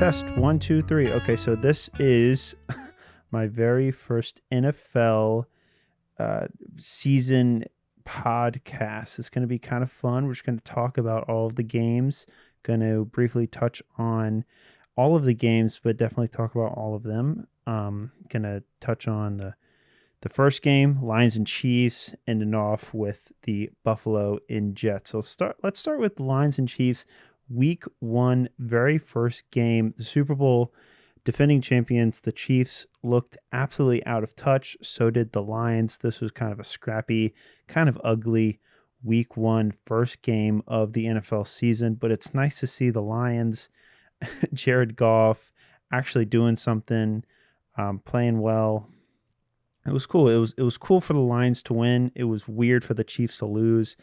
Test 1, 2, 3. Okay, so this is my very first NFL uh, season podcast. It's going to be kind of fun. We're just going to talk about all of the games. Going to briefly touch on all of the games, but definitely talk about all of them. Going to touch on the first game, Lions and Chiefs, ending off with the Buffalo and Jets. So let's start with the Lions and Chiefs. Week 1, very first game, the Super Bowl defending champions. The Chiefs looked absolutely out of touch. So did the Lions. This was kind of a scrappy, kind of ugly Week 1 first game of the NFL season. But it's nice to see the Lions, Jared Goff, actually doing something, playing well. It was cool. It was cool for the Lions to win. It was weird for the Chiefs to lose.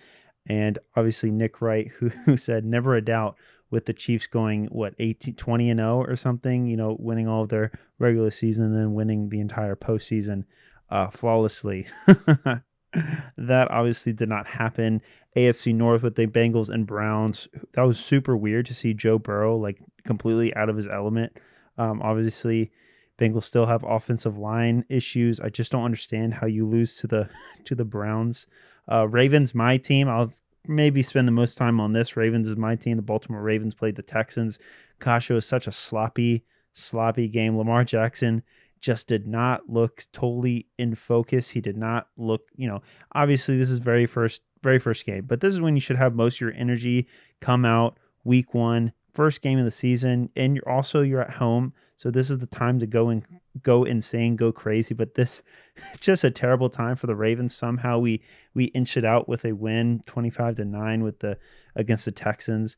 And obviously Nick Wright, who said never a doubt with the Chiefs going, 20-0 or something, winning all of their regular season and then winning the entire postseason flawlessly. That obviously did not happen. AFC North with the Bengals and Browns. That was super weird to see Joe Burrow completely out of his element. Obviously, Bengals still have offensive line issues. I just don't understand how you lose to the Browns. Ravens, my team. I'll maybe spend the most time on this. Ravens is my team. The Baltimore Ravens played the Texans. Gosh, it was such a sloppy game. Lamar Jackson just did not look totally in focus. He did not look, obviously this is very first game, but this is when you should have most of your energy come out. Week 1, first game of the season, and you're at home. So this is the time to go insane, go crazy. But this is just a terrible time for the Ravens. Somehow we inch it out with a win, 25-9 against the Texans.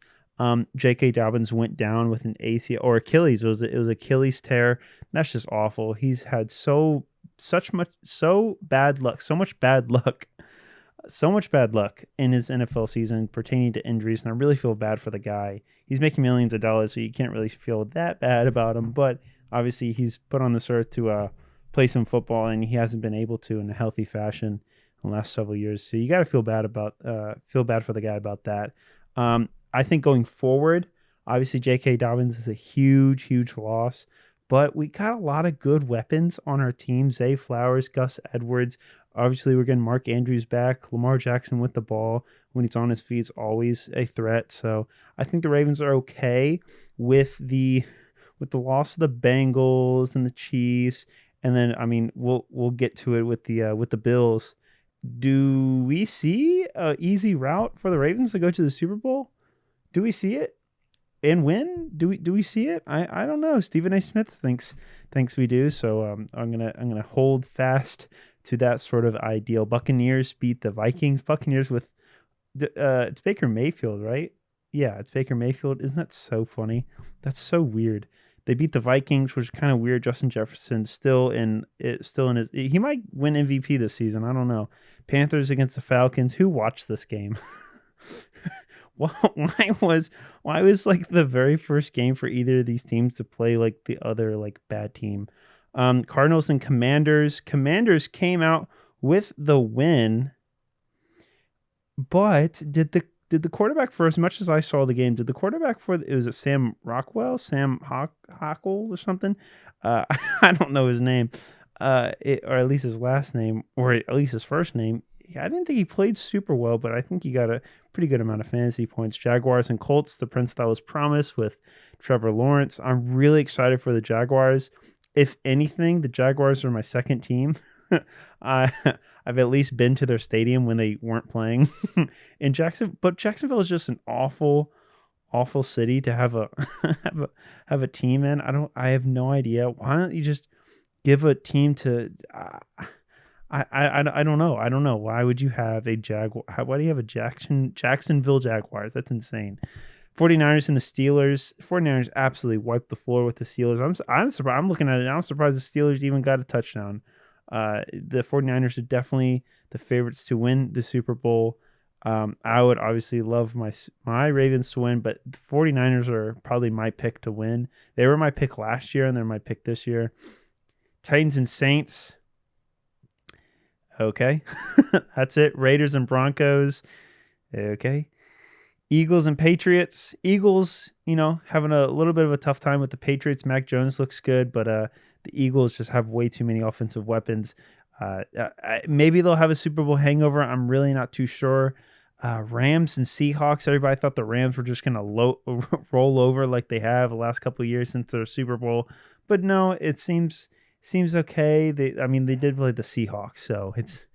J.K. Dobbins went down with an ACL or Achilles. It was Achilles tear. That's just awful. He's had so much bad luck in his NFL season pertaining to injuries, and I really feel bad for the guy. He's making millions of dollars, so you can't really feel that bad about him, but obviously he's put on this earth to play some football, and he hasn't been able to in a healthy fashion in the last several years, so you got to feel bad for the guy about that. I think going forward, obviously J.K. Dobbins is a huge loss, but we got a lot of good weapons on our team. Zay Flowers, Gus Edwards. Obviously, we're getting Mark Andrews back. Lamar Jackson with the ball when he's on his feet is always a threat. So I think the Ravens are okay with the loss of the Bengals and the Chiefs, and then we'll get to it with the Bills. Do we see an easy route for the Ravens to go to the Super Bowl? Do we see it and win? Do we see it? I don't know. Stephen A. Smith thinks we do. So I'm gonna hold fast to that sort of ideal. Buccaneers beat the Vikings. Buccaneers with it's Baker Mayfield, right? Yeah, it's Baker Mayfield. Isn't that so funny? That's so weird. They beat the Vikings, which is kind of weird. Justin Jefferson still in his. He might win MVP this season. I don't know. Panthers against the Falcons. Who watched this game? Why was the very first game for either of these teams to play the other bad team? Cardinals and Commanders. Commanders came out with the win, but did the quarterback, for as much as I saw the game, did the quarterback was it Sam Rockwell, Sam Hockle or something? I don't know his name, or at least his last name, or at least his first name. I didn't think he played super well, but I think he got a pretty good amount of fantasy points. Jaguars and Colts, the prince that was promised with Trevor Lawrence. I'm really excited for the Jaguars. If anything, the Jaguars are my second team. I've at least been to their stadium when they weren't playing in Jackson, but Jacksonville is just an awful city to have a team in. I have no idea. Why don't you just give a team to? I don't know. I don't know. Why would you have a Jaguar? Why do you have a Jacksonville Jaguars? That's insane. 49ers and the Steelers. 49ers absolutely wiped the floor with the Steelers. I'm surprised. I'm looking at it. I'm surprised the Steelers even got a touchdown. The 49ers are definitely the favorites to win the Super Bowl. I would obviously love my Ravens to win, but the 49ers are probably my pick to win. They were my pick last year, and they're my pick this year. Titans and Saints. Okay. That's it. Raiders and Broncos. Okay. Eagles and Patriots. Eagles, having a little bit of a tough time with the Patriots. Mac Jones looks good, but the Eagles just have way too many offensive weapons. Maybe they'll have a Super Bowl hangover. I'm really not too sure. Rams and Seahawks. Everybody thought the Rams were just going to roll over like they have the last couple of years since their Super Bowl, but no, it seems okay. They did play the Seahawks, so it's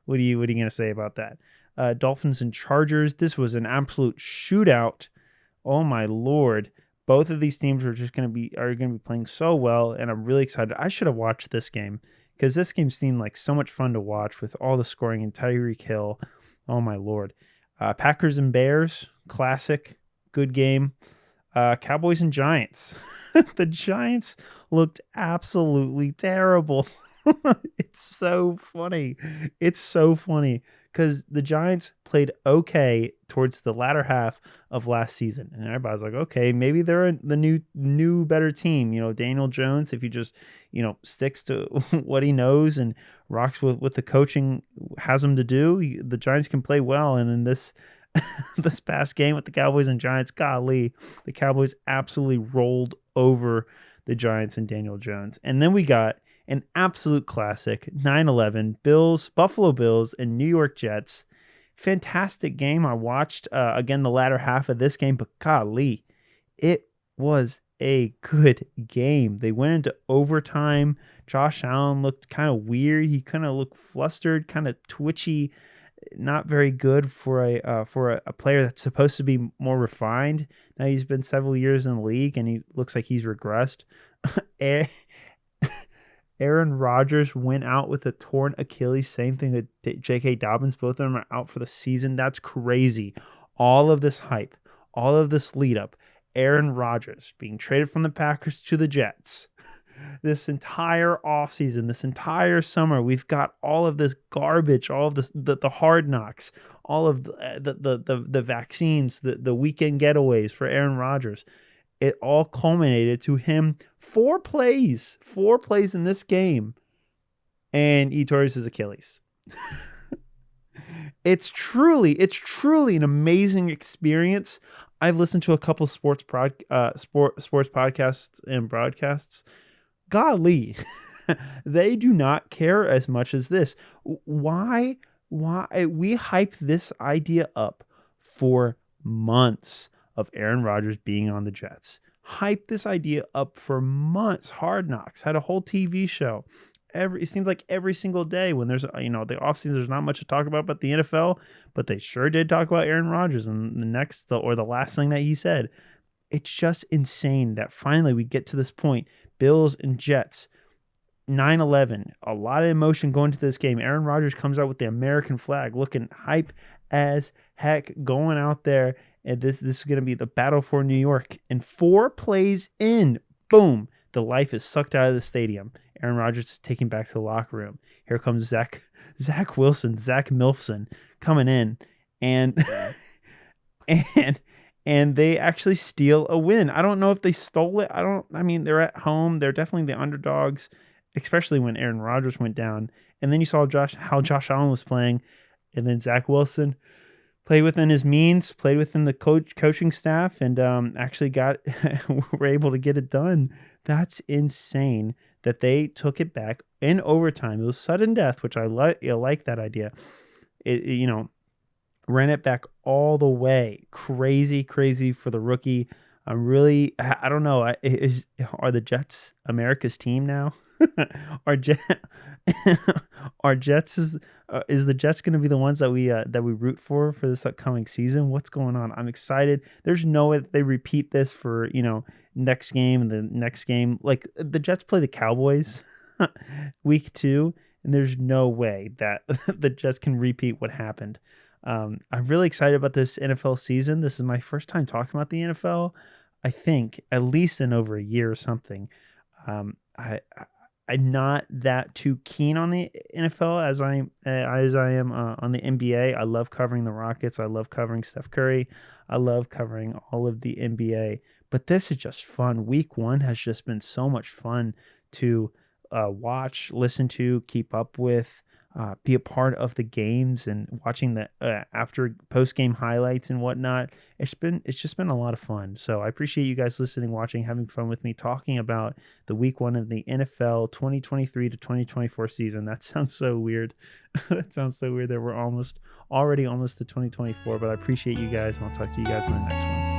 what are you going to say about that? Dolphins and Chargers. This was an absolute shootout. Oh my Lord. Both of these teams are going to be playing so well, and I'm really excited. I should have watched this game because this game seemed like so much fun to watch with all the scoring and Tyreek Hill. Oh my Lord. Packers and Bears, classic, good game. Cowboys and Giants. The Giants looked absolutely terrible. It's so funny. Because the Giants played okay towards the latter half of last season. And everybody's like, okay, maybe they're the new better team. Daniel Jones, if he just, sticks to what he knows and rocks with what the coaching has him to do, the Giants can play well. And in this this past game with the Cowboys and Giants, golly, the Cowboys absolutely rolled over the Giants and Daniel Jones. And then we got an absolute classic, 9-11, Buffalo Bills and New York Jets. Fantastic game. I watched, again, the latter half of this game, but golly, it was a good game. They went into overtime. Josh Allen looked kind of weird. He kind of looked flustered, kind of twitchy, not very good for a player that's supposed to be more refined. Now he's been several years in the league, and he looks like he's regressed. Aaron Rodgers went out with a torn Achilles. Same thing with J.K. Dobbins. Both of them are out for the season. That's crazy. All of this hype, all of this lead up, Aaron Rodgers being traded from the Packers to the Jets. This entire offseason, this entire summer, we've got all of this garbage, all of this, the hard knocks, all of the vaccines, the weekend getaways for Aaron Rodgers. It all culminated to him four plays in this game, and he tore his Achilles. It's truly an amazing experience. I've listened to a couple sports podcasts and broadcasts. Golly, they do not care as much as this. Why we hyped this idea up for months of Aaron Rodgers being on the Jets. Hyped this idea up for months. Hard Knocks had a whole TV show. It seems like every single day when there's the offseason, there's not much to talk about but the NFL, but they sure did talk about Aaron Rodgers and the last thing that he said. It's just insane that finally we get to this point. Bills and Jets, 9-11, a lot of emotion going to this game. Aaron Rodgers comes out with the American flag, looking hype as heck, going out there, and this is going to be the battle for New York. And 4 plays in, boom, the life is sucked out of the stadium. Aaron Rodgers is taken back to the locker room. Here comes Zach Milfson coming in, and and they actually steal a win. I don't know if they stole it. They're at home. They're definitely the underdogs, especially when Aaron Rodgers went down. And then you saw how Josh Allen was playing, and then Zach Wilson played within his means, played within the coaching staff, and actually were able to get it done. That's insane that they took it back in overtime. It was sudden death, which I like that idea. Ran it back all the way. Crazy for the rookie. I don't know. Are the Jets America's team now? Are Jets is the Jets going to be the ones that we root for this upcoming season? What's going on? I'm excited. There's no way that they repeat this for next game and the next game. Like the Jets play the Cowboys week 2, and there's no way that the Jets can repeat what happened. I'm really excited about this NFL season. This is my first time talking about the NFL, I think, at least in over a year or something. I'm not that too keen on the NFL as I am on the NBA. I love covering the Rockets. I love covering Steph Curry. I love covering all of the NBA. But this is just fun. Week 1 has just been so much fun to watch, listen to, keep up with. be a part of the games and watching the after post game highlights and whatnot. It's just been a lot of fun. So I appreciate you guys listening, watching, having fun with me talking about the week one of the NFL 2023 to 2024 season. That sounds so weird. That sounds so weird that we're already almost to 2024. But I appreciate you guys, and I'll talk to you guys in the next one.